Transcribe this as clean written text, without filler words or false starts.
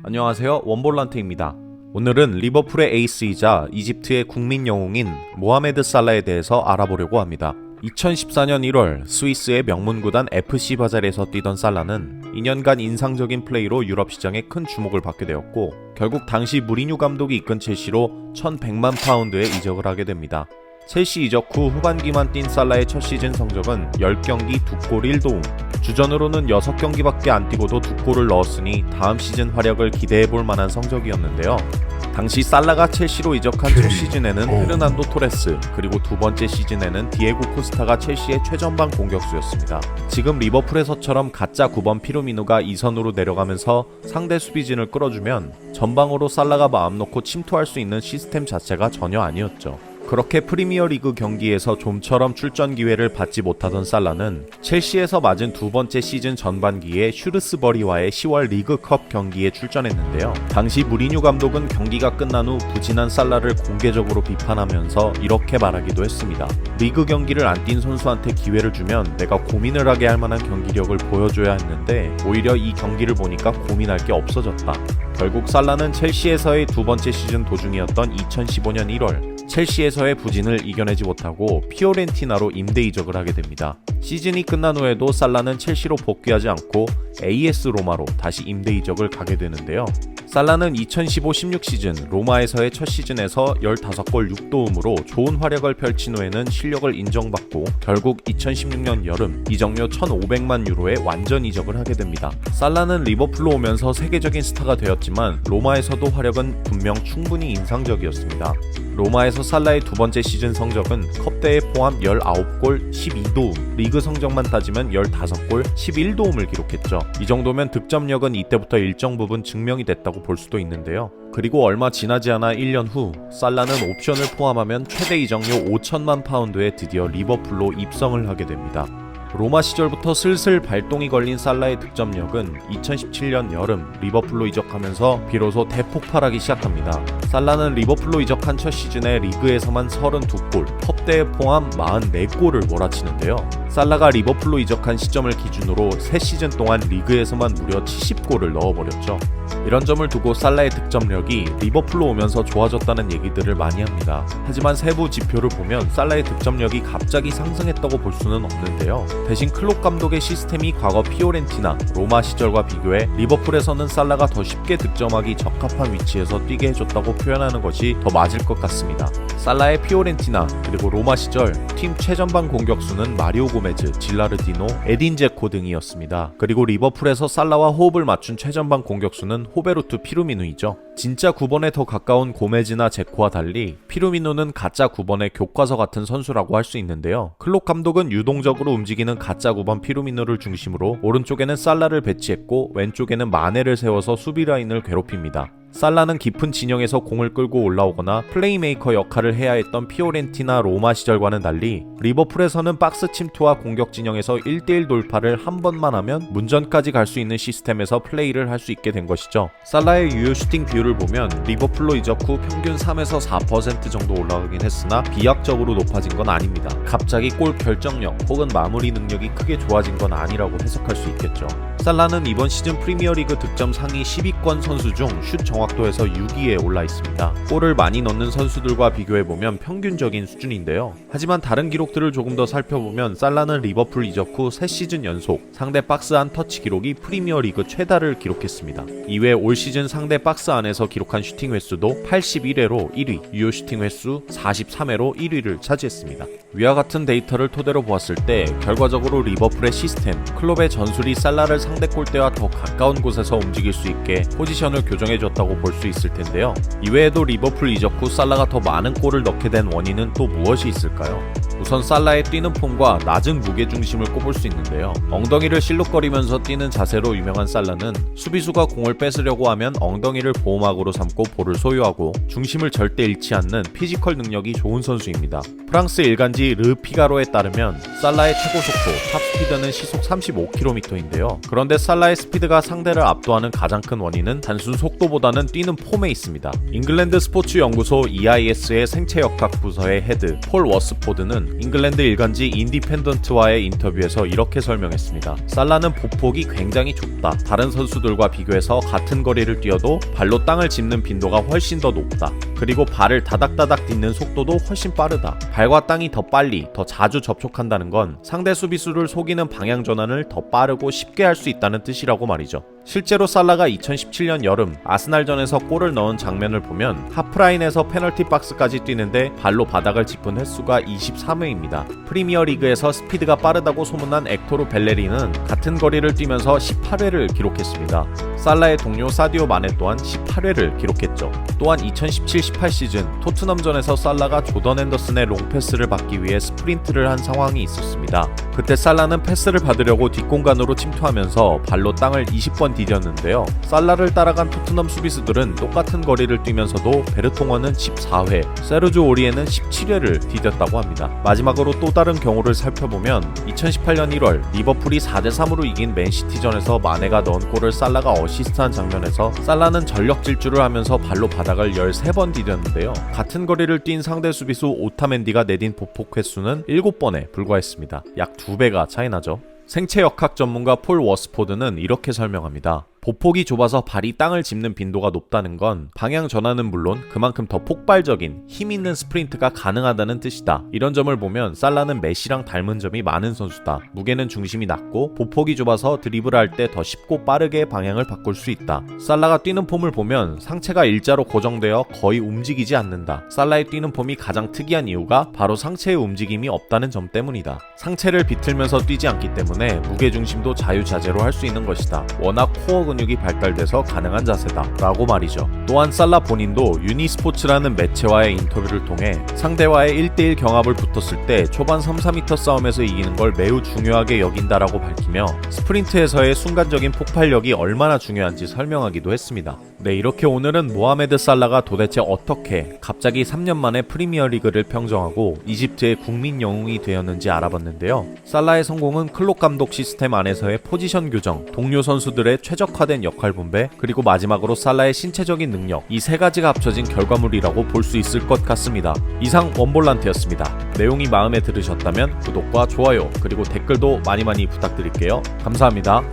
안녕하세요, 원볼란트입니다. 오늘은 리버풀의 에이스이자 이집트의 국민 영웅인 모하메드 살라에 대해서 알아보려고 합니다. 2014년 1월 스위스의 명문구단 FC 바젤에서 뛰던 살라는 2년간 인상적인 플레이로 유럽 시장에 큰 주목을 받게 되었고, 결국 당시 무리뉴 감독이 이끈 첼시로 1,100만 파운드에 이적을 하게 됩니다. 첼시 이적 후 후반기만 뛴 살라의 첫 시즌 성적은 10경기 2골 1도움, 주전으로는 6경기밖에 안 뛰고도 2골을 넣었으니 다음 시즌 활약을 기대해볼 만한 성적이었는데요. 당시 살라가 첼시로 이적한 첫 시즌에는 헤르난도 토레스, 그리고 두 번째 시즌에는 디에고 코스타가 첼시의 최전방 공격수였습니다. 지금 리버풀에서처럼 가짜 9번 피르미누가 2선으로 내려가면서 상대 수비진을 끌어주면 전방으로 살라가 마음 놓고 침투할 수 있는 시스템 자체가 전혀 아니었죠. 그렇게 프리미어리그 경기에서 좀처럼 출전 기회를 받지 못하던 살라는 첼시에서 맞은 두 번째 시즌 전반기에 슈르스버리와의 10월 리그컵 경기에 출전했는데요. 당시 무리뉴 감독은 경기가 끝난 후 부진한 살라를 공개적으로 비판하면서 이렇게 말하기도 했습니다. 리그 경기를 안 뛴 선수한테 기회를 주면 내가 고민을 하게 할 만한 경기력을 보여줘야 했는데 오히려 이 경기를 보니까 고민할 게 없어졌다. 결국 살라는 첼시에서의 두 번째 시즌 도중이었던 2015년 1월 첼시에서의 부진을 이겨내지 못하고 피오렌티나로 임대 이적을 하게 됩니다. 시즌이 끝난 후에도 살라는 첼시로 복귀하지 않고 AS 로마로 다시 임대 이적을 가게 되는데요. 살라는 2015-16 시즌 로마에서의 첫 시즌에서 15골 6도움으로 좋은 활약을 펼친 후에는 실력을 인정받고 결국 2016년 여름 이적료 1,500만 유로에 완전 이적을 하게 됩니다. 살라는 리버풀로 오면서 세계적인 스타가 되었지만 로마에서도 활약은 분명 충분히 인상적이었습니다. 로마에서 살라의 두 번째 시즌 성적은 컵대회 포함 19골 12도움, 리그 성적만 따지면 15골 11도움을 기록했죠. 이 정도면 득점력은 이때부터 일정 부분 증명이 됐다고 볼 수도 있는데요. 그리고 얼마 지나지 않아 1년 후 살라는 옵션을 포함하면 최대 이적료 5천만 파운드에 드디어 리버풀로 입성을 하게 됩니다. 로마 시절부터 슬슬 발동이 걸린 살라의 득점력은 2017년 여름 리버풀로 이적하면서 비로소 대폭발하기 시작합니다. 살라는 리버풀로 이적한 첫 시즌에 리그에서만 32골, 컵대회 포함 44골을 몰아치는데요. 살라가 리버풀로 이적한 시점을 기준으로 3시즌 동안 리그에서만 무려 70골을 넣어버렸죠. 이런 점을 두고 살라의 득점력이 리버풀로 오면서 좋아졌다는 얘기들을 많이 합니다. 하지만 세부 지표를 보면 살라의 득점력이 갑자기 상승했다고 볼 수는 없는데요. 대신 클롭 감독의 시스템이 과거 피오렌티나, 로마 시절과 비교해 리버풀에서는 살라가 더 쉽게 득점하기 적합한 위치에서 뛰게 해줬다고 표현하는 것이 더 맞을 것 같습니다. 살라의 피오렌티나 그리고 로마 시절 팀 최전방 공격수는 마리오 고메즈, 질라르디노, 에딘 제코 등이었습니다. 그리고 리버풀에서 살라와 호흡을 맞춘 최전방 공격수는 호베르투 피르미누이죠. 진짜 9번에 더 가까운 고메즈나 제코와 달리 피르미누는 가짜 9번의 교과서 같은 선수라고 할 수 있는데요. 클롭 감독은 유동적으로 움직이는 가짜 9번 피르미누를 중심으로 오른쪽에는 살라를 배치했고 왼쪽에는 마네를 세워서 수비 라인을 괴롭힙니다. 살라는 깊은 진영에서 공을 끌고 올라오거나 플레이메이커 역할을 해야 했던 피오렌티나 로마 시절과는 달리 리버풀에서는 박스 침투와 공격 진영에서 1대1 돌파를 한 번만 하면 문전까지 갈 수 있는 시스템에서 플레이를 할 수 있게 된 것이죠. 살라의 유효 슈팅 비율을 보면 리버풀로 이적 후 평균 3에서 4% 정도 올라가긴 했으나 비약적으로 높아진 건 아닙니다. 갑자기 골 결정력 혹은 마무리 능력이 크게 좋아진 건 아니라고 해석할 수 있겠죠. 살라는 이번 시즌 프리미어리그 득점 상위 10위권 선수 중 슛 정확도에서 6위에 올라 있습니다. 골을 많이 넣는 선수들과 비교해보면 평균적인 수준인데요. 하지만 다른 기록들을 조금 더 살펴보면 살라는 리버풀 이적 후 3시즌 연속 상대 박스 안 터치 기록이 프리미어리그 최다를 기록했습니다. 이외 올 시즌 상대 박스 안에서 기록한 슈팅 횟수도 81회로 1위, 유효 슈팅 횟수 43회로 1위를 차지했습니다. 위와 같은 데이터를 토대로 보았을 때 결과적으로 리버풀의 시스템, 클롭의 전술이 살라를 상대 골대와 더 가까운 곳에서 움직일 수 있게 포지션을 교정해줬다고 볼 수 있을 텐데요. 이외에도 리버풀 이적 후 살라가 더 많은 골을 넣게 된 원인은 또 무엇이 있을까요? 우선 살라의 뛰는 폼과 낮은 무게중심을 꼽을 수 있는데요. 엉덩이를 실룩거리면서 뛰는 자세로 유명한 살라는 수비수가 공을 뺏으려고 하면 엉덩이를 보호 보호막으로 삼고 볼을 소유하고 중심을 절대 잃지 않는 피지컬 능력이 좋은 선수입니다. 프랑스 일간지 르 피가로에 따르면 살라의 최고 속도 탑 스피드는 시속 35km인데요. 그런데 살라의 스피드가 상대를 압도하는 가장 큰 원인은 단순 속도보다는 뛰는 폼에 있습니다. 잉글랜드 스포츠 연구소 EIS의 생체 역학 부서의 헤드 폴 워스포드는 잉글랜드 일간지 인디펜던트와의 인터뷰에서 이렇게 설명했습니다. 살라는 보폭이 굉장히 좁다. 다른 선수들과 비교해서 같은 거리를 뛰어도 발로 땅을 짚는 빈도가 훨씬 더 높다. 그리고 발을 다닥다닥 딛는 속도도 훨씬 빠르다. 발과 땅이 더 빨리, 더 자주 접촉한다는 건 상대 수비수를 속이는 방향 전환을 더 빠르고 쉽게 할 수 있다는 뜻이라고 말이죠. 실제로 살라가 2017년 여름 아스날전에서 골을 넣은 장면을 보면 하프라인에서 페널티 박스까지 뛰는데 발로 바닥을 짚은 횟수가 23회입니다. 프리미어리그에서 스피드가 빠르다고 소문난 엑토르 벨레리는 같은 거리를 뛰면서 18회를 기록했습니다. 살라의 동료 사디오 마네 또한 18회를 기록했죠. 또한 2017-18 시즌 토트넘전에서 살라가 조던 앤더슨의 롱패스를 받기 위해 스프린트를 한 상황이 있었습니다. 그때 살라는 패스를 받으려고 뒷공간으로 침투하면서 발로 땅을 20번 디뎠는데요. 살라를 따라간 토트넘 수비수들은 똑같은 거리를 뛰면서도 베르통어는 14회, 세르주 오리에는 17회를 디뎠다고 합니다. 마지막으로 또 다른 경우를 살펴보면 2018년 1월 리버풀이 4대3으로 이긴 맨시티전에서 마네가 넣은 골을 살라가 어시스트한 장면에서 살라는 전력 질주를 하면서 발로 바닥을 13번 디뎠는데요. 같은 거리를 뛴 상대 수비수 오타멘디가 내딘 보폭 횟수는 7번에 불과했습니다. 약 2배가 차이나죠. 생체 역학 전문가 폴 워스포드는 이렇게 설명합니다. 보폭이 좁아서 발이 땅을 짚는 빈도가 높다는 건 방향 전환은 물론 그만큼 더 폭발적인 힘 있는 스프린트가 가능하다는 뜻이다. 이런 점을 보면 살라는 메시랑 닮은 점이 많은 선수다. 무게는 중심이 낮고 보폭이 좁아서 드리블할 때 더 쉽고 빠르게 방향을 바꿀 수 있다. 살라가 뛰는 폼을 보면 상체가 일자로 고정되어 거의 움직이지 않는다. 살라의 뛰는 폼이 가장 특이한 이유가 바로 상체의 움직임이 없다는 점 때문이다. 상체를 비틀면서 뛰지 않기 때문에 무게 중심도 자유자재로 할 수 있는 것이다. 워낙 코어 근육이 발달돼서 가능한 자세다 라고 말이죠. 또한 살라 본인도 유니스포츠라는 매체와의 인터뷰를 통해 상대와의 1대1 경합을 붙었을 때 초반 3-4m 싸움에서 이기는 걸 매우 중요하게 여긴다라고 밝히며 스프린트에서의 순간적인 폭발력이 얼마나 중요한지 설명하기도 했습니다. 네, 이렇게 오늘은 모하메드 살라가 도대체 어떻게 갑자기 3년 만에 프리미어리그를 평정하고 이집트의 국민 영웅이 되었는지 알아봤는데요. 살라의 성공은 클록 감독 시스템 안에서의 포지션 교정, 동료 선수들의 최적화된 역할 분배, 그리고 마지막으로 살라의 신체적인 능력, 이 세 가지가 합쳐진 결과물이라고 볼 수 있을 것 같습니다. 이상 원볼란트였습니다. 내용이 마음에 들으셨다면 구독과 좋아요, 그리고 댓글도 많이 부탁드릴게요. 감사합니다.